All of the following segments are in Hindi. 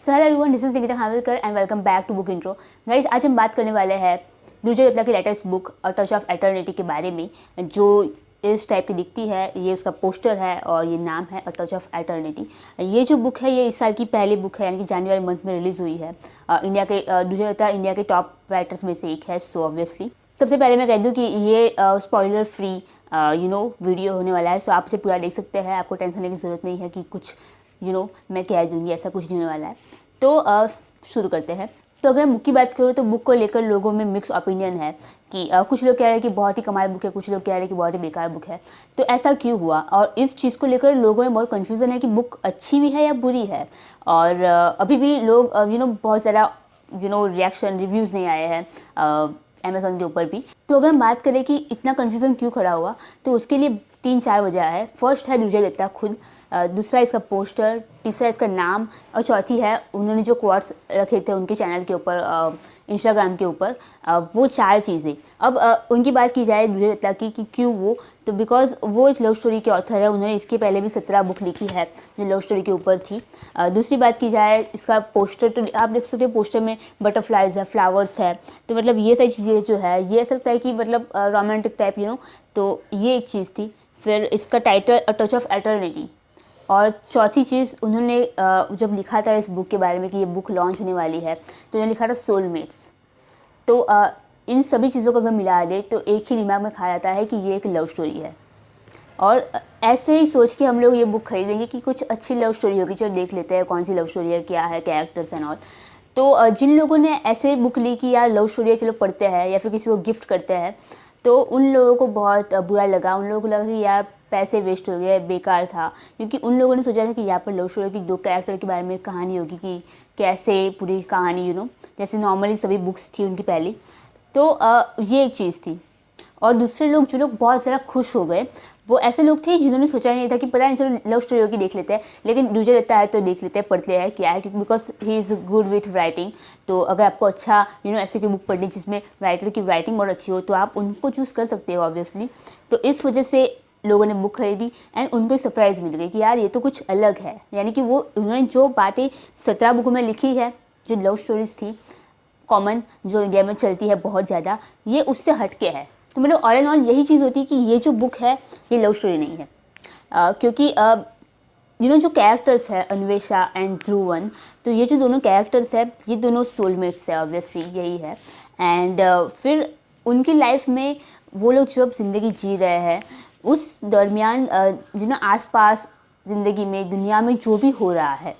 So hello everyone, this is Nikita Khanwilkar and welcome back to book intro. Guys, आज हम बात करने वाले हैं दुर्जय दत्ता की latest book a touch of eternity के बारे में, जो इस टाइप की दिखती है। ये उसका पोस्टर है और ये नाम है अ टच ऑफ एटर्निटी। ये जो बुक है ये इस साल की पहली बुक है, यानी कि जनवरी मंथ में रिलीज़ हुई है। इंडिया के दुर्जय दत्ता इंडिया के टॉप राइटर्स में से एक है। सो ऑब्वियसली सबसे पहले मैं कह दूं कि ये स्पॉइलर फ्री वीडियो होने वाला है। सो आप इसे पूरा देख सकते हैं, आपको टेंशन लेने की ज़रूरत नहीं है कि कुछ मैं कह दूँगी, ऐसा कुछ नहीं होने वाला है। तो शुरू करते हैं। तो अगर मैं बुक की बात करूँ तो बुक को लेकर लोगों में मिक्स ओपिनियन है कि कुछ लोग कह रहे हैं कि बहुत ही कमाल बुक है, कुछ लोग कह रहे हैं कि बहुत ही बेकार बुक है। तो ऐसा क्यों हुआ, और इस चीज़ को लेकर लोगों में बहुत कन्फ्यूज़न है कि बुक अच्छी भी है या बुरी है। और अभी भी लोग बहुत ज़्यादा रिएक्शन रिव्यूज़ नहीं आए हैं अमेज़ॉन के ऊपर भी। तो अगर हम बात करें कि इतना कन्फ्यूज़न क्यों खड़ा हुआ, तो उसके लिए 3-4 वजह है। फर्स्ट है दुर्जय दत्ता खुद, दूसरा इसका पोस्टर, तीसरा इसका नाम, और चौथी है उन्होंने जो क्वाट्स रखे थे उनके चैनल के ऊपर, इंस्टाग्राम के ऊपर, वो 4 चीज़ें। अब उनकी बात की जाए दुर्जय दत्ता की कि क्यों वो, तो बिकॉज वो एक लव स्टोरी के ऑथर है। उन्होंने इसके पहले भी 17 बुक लिखी है जो लव स्टोरी के ऊपर थी। दूसरी बात की जाए इसका पोस्टर, तो आप देख सकते हो पोस्टर में बटरफ्लाइज है, फ्लावर्स है, तो मतलब ये सारी चीज़ें जो है ये ऐसा लगता है कि मतलब रोमांटिक टाइप तो ये एक चीज़ थी। फिर इसका title a touch of eternity, और चौथी चीज़ उन्होंने जब लिखा था इस बुक के बारे में कि ये बुक लॉन्च होने वाली है, तो उन्होंने लिखा था सोलमेट्स। तो इन सभी चीज़ों को अगर मिला दे तो एक ही दिमाग में खा जाता है कि ये एक लव स्टोरी है। और ऐसे ही सोच के हम लोग ये बुक खरीदेंगे कि कुछ अच्छी लव स्टोरी होगी, चलो देख लेते हैं कौन सी लव स्टोरी है, क्या है, कैरेक्टर्स एंड ऑल। तो जिन लोगों ने ऐसे बुक ली कि यार लव स्टोरी है, चलो पढ़ते हैं या फिर किसी को गिफ्ट करते हैं, तो उन लोगों को बहुत बुरा लगा। उन लोगों को लगा कि यार पैसे वेस्ट हो गए, बेकार था, क्योंकि उन लोगों ने सोचा था कि यहाँ पर लव स्टोरी की 2 कैरेक्टर के बारे में कहानी होगी कि कैसे पूरी कहानी जैसे नॉर्मली सभी बुक्स थी उनकी पहली। तो ये एक चीज़ थी। और दूसरे लोग जो लोग बहुत ज़्यादा खुश हो गए, वो ऐसे लोग थे जिन्होंने सोचा नहीं था कि पता नहीं चलो लव स्टोरी होगी देख लेते हैं, लेकिन दुर्जय दत्ता है तो देख लेते हैं, पढ़ते हैं क्या है, क्योंकि because he is good with writing. तो अगर आपको अच्छा ऐसे कोई बुक पढ़नी जिसमें राइटर की राइटिंग बहुत अच्छी हो, तो आप उनको चूज़ कर सकते हो ऑब्वियसली। तो इस वजह से लोगों ने बुक खरीदी एंड उनको सरप्राइज़ मिल गई कि यार ये तो कुछ अलग है। यानी कि वो उन्होंने जो बातें 17 बुकों में लिखी है, जो लव स्टोरीज़ थी कॉमन, जो इंडिया में चलती है बहुत ज़्यादा, ये उससे हट के है। तो मतलब ऑल एंड ऑल यही चीज़ होती है कि ये जो बुक है ये लव स्टोरी नहीं है। क्योंकि जो कैरेक्टर्स है अन्वेषा एंड ध्रुवन, तो ये जो दोनों कैरेक्टर्स है ये दोनों सोलमेट्स है, ऑब्वियसली यही है। एंड फिर उनकी लाइफ में वो लोग जब ज़िंदगी जी रहे हैं उस दरमियान आसपास ज़िंदगी में दुनिया में जो भी हो रहा है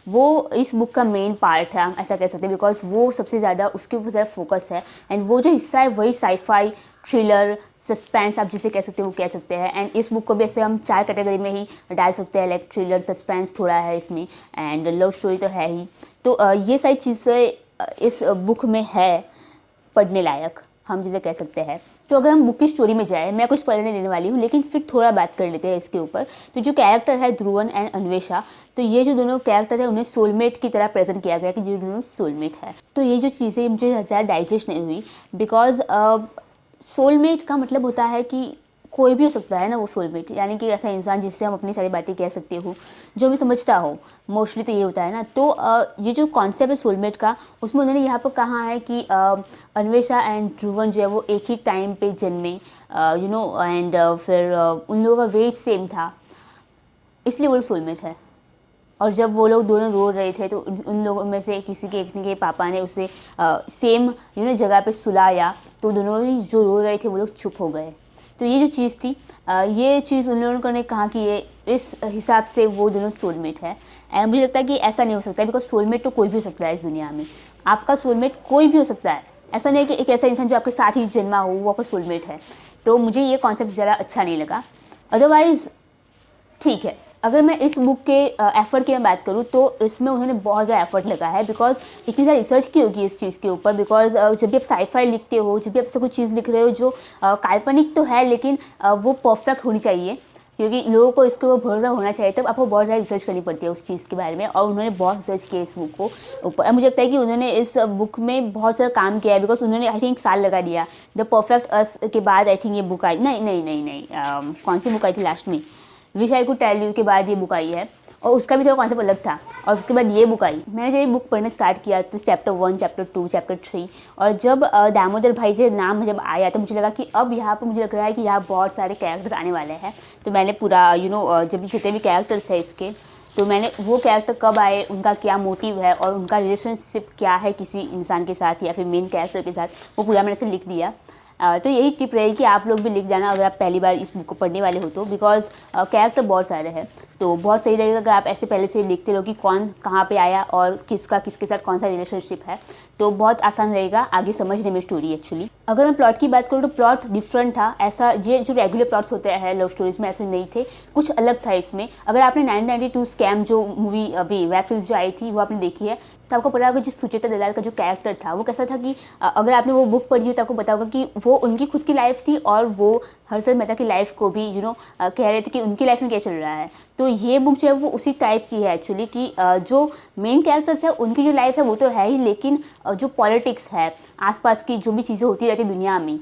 वो इस बुक का मेन पार्ट है, हम ऐसा कह सकते हैं, बिकॉज वो सबसे ज़्यादा उसके ऊपर ज़्यादा फोकस है। एंड वो जो हिस्सा है वही साईफाई, थ्रिलर, सस्पेंस आप जिसे कह सकते हो वो कह सकते हैं। एंड इस बुक को भी ऐसे हम 4 कैटेगरी में ही डाल सकते हैं, लाइक थ्रिलर, सस्पेंस थोड़ा है इसमें, एंड लव स्टोरी तो है ही। तो ये सारी चीज़ें इस बुक में है पढ़ने लायक, हम जिसे कह सकते हैं। तो अगर हम बुक की स्टोरी में जाए, मैं कुछ स्पॉइलर नहीं देने वाली हूँ, लेकिन फिर थोड़ा बात कर लेते हैं इसके ऊपर। तो जो कैरेक्टर है ध्रुवन एंड अन्वेषा, तो ये जो दोनों कैरेक्टर है उन्हें सोलमेट की तरह प्रेजेंट किया गया कि जो दोनों सोलमेट है। तो ये जो चीज़ें मुझे ज़्यादा डाइजेस्ट नहीं हुई, बिकॉज सोलमेट का मतलब होता है कि कोई भी हो सकता है ना वो सोलमेट, यानी कि ऐसा इंसान जिससे हम अपनी सारी बातें कह सकते हो, जो हमें समझता हो, मोस्टली तो ये होता है ना। तो ये जो कॉन्सेप्ट है सोलमेट का, उसमें उन्होंने यहाँ पर कहा है कि अन्वेषा एंड ध्रुवन जो है वो एक ही टाइम पे जन्मे, एंड फिर उन लोगों का वेट सेम था, इसलिए वो सोलमेट है। और जब वो लोग दोनों रो रहे थे तो उन लोगों में से किसी के पापा ने उसे सेम जगह पे सुलाया, तो दोनों ही जो रो रहे थे वो लोग चुप हो गए। तो ये जो चीज़ थी, ये चीज़ उन लोगों ने कहा कि ये इस हिसाब से वो दोनों सोलमेट है। एंड मुझे लगता है कि ऐसा नहीं हो सकता है, बिकॉज सोलमेट तो कोई भी हो सकता है इस दुनिया में। आपका सोलमेट कोई भी हो सकता है, ऐसा नहीं है कि एक ऐसा इंसान जो आपके साथ ही जन्मा हो वो आपका सोलमेट है। तो मुझे ये कॉन्सेप्ट ज़्यादा अच्छा नहीं लगा। अदरवाइज़ ठीक है। अगर मैं इस बुक के एफ़र्ट की मैं बात करूँ तो इसमें उन्होंने बहुत ज़्यादा एफ़र्ट लगा है, बिकॉज इतनी सारी रिसर्च की होगी इस चीज़ के ऊपर। बिकॉज जब भी आप साईफाई लिखते हो, जब भी आप ऐसा कुछ चीज़ लिख रहे हो जो काल्पनिक तो है लेकिन वो परफेक्ट होनी चाहिए, क्योंकि लोगों को इसके ऊपर भरोसा होना चाहिए, तब आपको बहुत ज़्यादा रिसर्च करनी पड़ती है उस चीज़ के बारे में। और उन्होंने बहुत रिसर्च किया इस बुक को ऊपर, और मुझे लगता है कि उन्होंने इस बुक में बहुत सारा काम किया है, बिकॉज उन्होंने आई थिंक साल लगा दिया। द परफेक्ट अस के बाद आई थिंक ये बुक आई, नहीं, कौन सी बुक आई थी लास्ट में, wish I could tell you के बाद ये बुक आई है। और उसका भी थोड़ा कॉन्सेप्ट अलग था। और उसके बाद ये बुक आई, मैंने जब ये बुक पढ़ना स्टार्ट किया तो चैप्टर 1, चैप्टर 2, चैप्टर 3, और जब दामोदर भाई जी नाम जब आया तो मुझे लगा कि अब यहाँ पर मुझे लग रहा है कि यहाँ बहुत सारे कैरेक्टर्स आने वाले हैं। तो मैंने पूरा जब जितने भी कैरेक्टर्स है इसके, तो मैंने वो कैरेक्टर कब आए, उनका क्या मोटिव है और उनका रिलेशनशिप क्या है किसी इंसान के साथ या फिर मेन कैरेक्टर के साथ, वो पूरा मैंने से लिख दिया। तो यही टिप रहेगी कि आप लोग भी लिख जाना अगर आप पहली बार इस बुक को पढ़ने वाले हो तो, बिकॉज कैरेक्टर बहुत सारे हैं। तो बहुत सही रहेगा अगर आप ऐसे पहले से लिखते रहो कि कौन कहाँ पे आया और किसका किसके साथ कौन सा रिलेशनशिप है, तो बहुत आसान रहेगा आगे समझने में स्टोरी एक्चुअली। अगर मैं प्लॉट की बात करूँ तो प्लॉट डिफरेंट था। ऐसा ये जो रेगुलर प्लॉट्स होते हैं लव स्टोरीज में ऐसे नहीं थे, कुछ अलग था इसमें। अगर आपने 1992 स्कैम जो मूवी अभी वेब सीरीज जो आई थी वो आपने देखी है तो आपको पता होगा जो सुचेता दलाल का जो कैरेक्टर था वो कैसा था कि अगर आपने वो बुक पढ़ी हो तो आपको पता होगा कि वो उनकी खुद की लाइफ थी और वो हर्षद मेहता की लाइफ को भी कह रहे थे कि उनकी लाइफ में क्या चल रहा है। तो ये बुक जो है वो उसी टाइप की है एक्चुअली कि जो मेन कैरेक्टर्स है उनकी जो लाइफ है वो तो है ही, लेकिन जो पॉलिटिक्स है आसपास की जो भी चीज़ें होती रहती दुनिया में,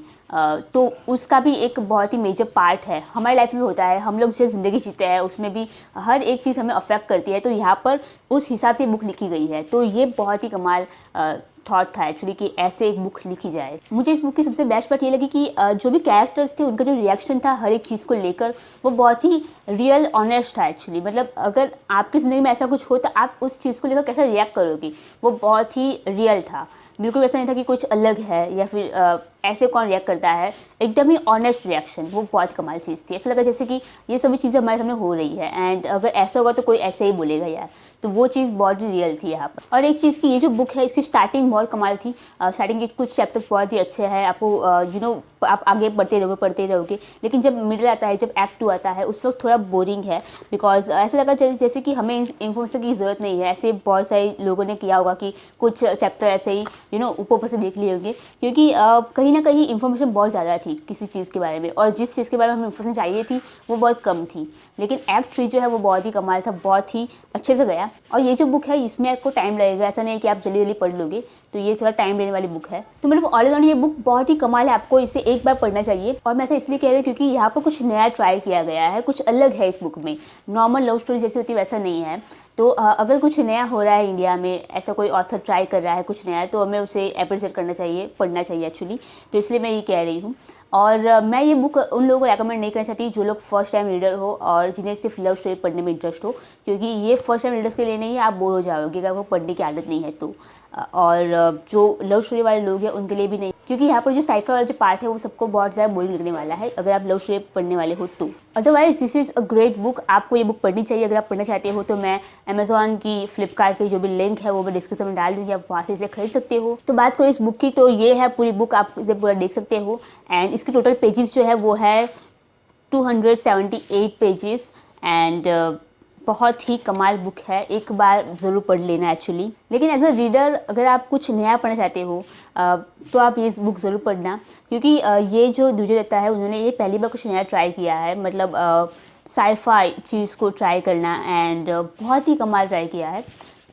तो उसका भी एक बहुत ही मेजर पार्ट है, हमारी लाइफ में होता है। हम लोग जो ज़िंदगी जीते हैं उसमें भी हर एक चीज़ हमें अफेक्ट करती है। तो यहाँ पर उस हिसाब से बुक लिखी गई है। तो ये बहुत ही कमाल थॉट था एक्चुअली कि ऐसे एक बुक लिखी जाए। मुझे इस बुक की सबसे बेस्ट पार्ट ये लगी कि जो भी कैरेक्टर्स थे उनका जो रिएक्शन था हर एक चीज़ को लेकर वो बहुत ही रियल ऑनेस्ट था एक्चुअली। मतलब अगर आपकी ज़िंदगी में ऐसा कुछ हो तो आप उस चीज़ को लेकर कैसा रिएक्ट करोगे, वो बहुत ही रियल था। बिल्कुल वैसा नहीं था कि कुछ अलग है या फिर ऐसे कौन रिएक्ट करता है, एकदम ही ऑनेस्ट रिएक्शन। वो बहुत कमाल चीज़ थी। ऐसा लगा जैसे कि ये सभी चीज़ें हमारे सामने हो रही है एंड अगर ऐसा होगा तो कोई ऐसे ही बोलेगा यार। तो वो चीज़ बहुत ही रियल थी यहाँ पर। और एक चीज़ की ये जो बुक है इसकी स्टार्टिंग बहुत कमाल थी। स्टार्टिंग के कुछ चैप्टर्स बहुत ही अच्छे हैं, आपको आप आगे पढ़ते रहोगे, लेकिन जब मिडिल आता है, जब एक्ट 2 आता है उस वक्त थोड़ा बोरिंग है। बिकॉज ऐसा लगा जैसे कि हमें इन्फॉर्मेशन की ज़रूरत नहीं है। ऐसे बहुत सारे लोगों ने किया होगा कि कुछ चैप्टर ऐसे ही ऊपर से देख लिए होंगे, क्योंकि कहीं ना कहीं इन्फॉर्मेशन बहुत ज़्यादा थी किसी चीज़ के बारे में और जिस चीज़ के बारे में हमें इन्फॉर्मेशन चाहिए थी वो बहुत कम थी। लेकिन एक्ट 3 जो है वो बहुत ही कमाल था, बहुत ही अच्छे से गया। और ये जो बुक है इसमें आपको टाइम लगेगा, ऐसा नहीं है कि आप जल्दी जल्दी पढ़ लोगे, तो ये थोड़ा टाइम लेने वाली बुक है। तो मतलब ऑल इन ऑल ये बुक बहुत ही कमाल है, आपको इसे एक बार पढ़ना चाहिए। और मैं ऐसा इसलिए कह रही हूँ क्योंकि यहाँ पर कुछ नया ट्राई किया गया है, कुछ अलग है इस बुक में। नॉर्मल लव स्टोरी जैसी होती है वैसा नहीं है। तो अगर कुछ नया हो रहा है इंडिया में, ऐसा कोई ऑथर ट्राई कर रहा है कुछ नया, तो हमें उसे अप्रिशिएट करना चाहिए, पढ़ना चाहिए एक्चुअली। तो इसलिए मैं ये कह रही हूँ। और मैं ये बुक उन लोगों को रेकमेंड नहीं करना चाहती जो लोग फर्स्ट टाइम रीडर हो और जिन्हें सिर्फ लव स्टोरी पढ़ने में इंटरेस्ट हो, क्योंकि ये फर्स्ट टाइम रीडर्स के लिए नहीं है, आप बोर हो जाओगे अगर आपको पढ़ने की आदत नहीं है तो। और जो लव स्टोरी वाले लोग हैं उनके लिए भी नहीं, क्योंकि यहाँ पर जो साइफर वाला जो पार्ट है वो सबको बहुत ज़्यादा बोरिंग लगने वाला है अगर आप लव स्टोरी पढ़ने वाले हो तो। Otherwise this is a great book, आपको ये बुक पढ़नी चाहिए। अगर आप पढ़ना चाहते हो तो मैं अमेजॉन की, फ्लिपकार्ट की जो भी लिंक है वो मैं डिस्क्रिप्शन में डाल दूँगी, आप वहाँ से इसे खरीद सकते हो। तो बात करो इस बुक की, तो ये है पूरी बुक, आप इसे पूरा देख सकते हो। एंड इसकी टोटल पेजेस जो है वो है 278 पेजेस एंड बहुत ही कमाल बुक है, एक बार ज़रूर पढ़ लेना एक्चुअली। लेकिन एज अ रीडर अगर आप कुछ नया पढ़ना चाहते हो तो आप ये बुक ज़रूर पढ़ना, क्योंकि ये जो दूजे दत्ता है उन्होंने ये पहली बार कुछ नया ट्राई किया है, मतलब साइफाई चीज़ को ट्राई करना एंड बहुत ही कमाल ट्राई किया है।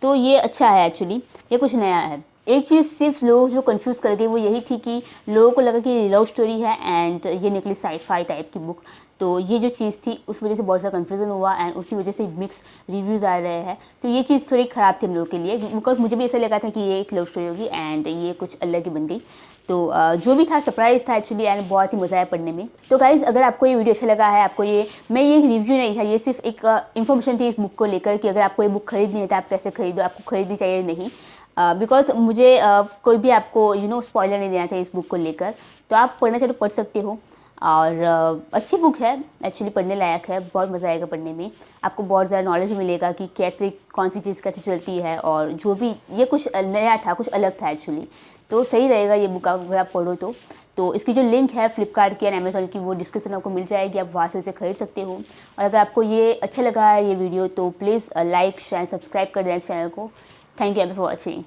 तो ये अच्छा है एक्चुअली, ये कुछ नया है। एक चीज़ सिर्फ लोग जो कंफ्यूज कर गए वो यही थी कि लोगों को लगा कि लव स्टोरी है एंड ये निकली साइफाई टाइप की बुक। तो ये जो चीज़ थी उस वजह से बहुत ज़्यादा कन्फ्यूज़न हुआ एंड उसी वजह से मिक्स रिव्यूज़ आ रहे हैं। तो ये चीज़ थोड़ी ख़राब थी हम लोगों के लिए, बिकॉज मुझे भी ऐसा लगा था कि ये एक लव स्टोरी होगी एंड ये कुछ अलग ही बन गई। तो जो भी था सरप्राइज़ था एक्चुअली एंड बहुत ही मज़ा आया पढ़ने में। तो गाइज़ अगर आपको ये वीडियो अच्छा लगा है, आपको ये रिव्यू नहीं था, ये सिर्फ एक इन्फॉर्मेशन थी इस बुक को लेकर कि अगर आपको ये बुक खरीदनी है तो आप कैसे खरीदो, आपको खरीदनी चाहिए नहीं। बिकॉज मुझे कोई भी आपको स्पॉइलर नहीं देना था इस बुक को लेकर। तो आप पढ़ना चाहे तो पढ़ सकते हो और अच्छी बुक है एक्चुअली, पढ़ने लायक है, बहुत मज़ा आएगा पढ़ने में। आपको बहुत ज़्यादा नॉलेज मिलेगा कि कैसे कौन सी चीज़ कैसे चलती है और जो भी ये कुछ नया था, कुछ अलग था एक्चुअली। तो सही रहेगा ये बुक अगर आप पढ़ो तो इसकी जो लिंक है फ्लिपकार्ट की और अमेज़ॉन की वो डिस्क्रिप्शन में आपको मिल जाएगी, आप वहाँ से इसे खरीद सकते हो। और अगर आपको ये अच्छा लगा है ये वीडियो तो प्लीज़ लाइक शेयर सब्सक्राइब कर दें इस चैनल को। Thank you for watching.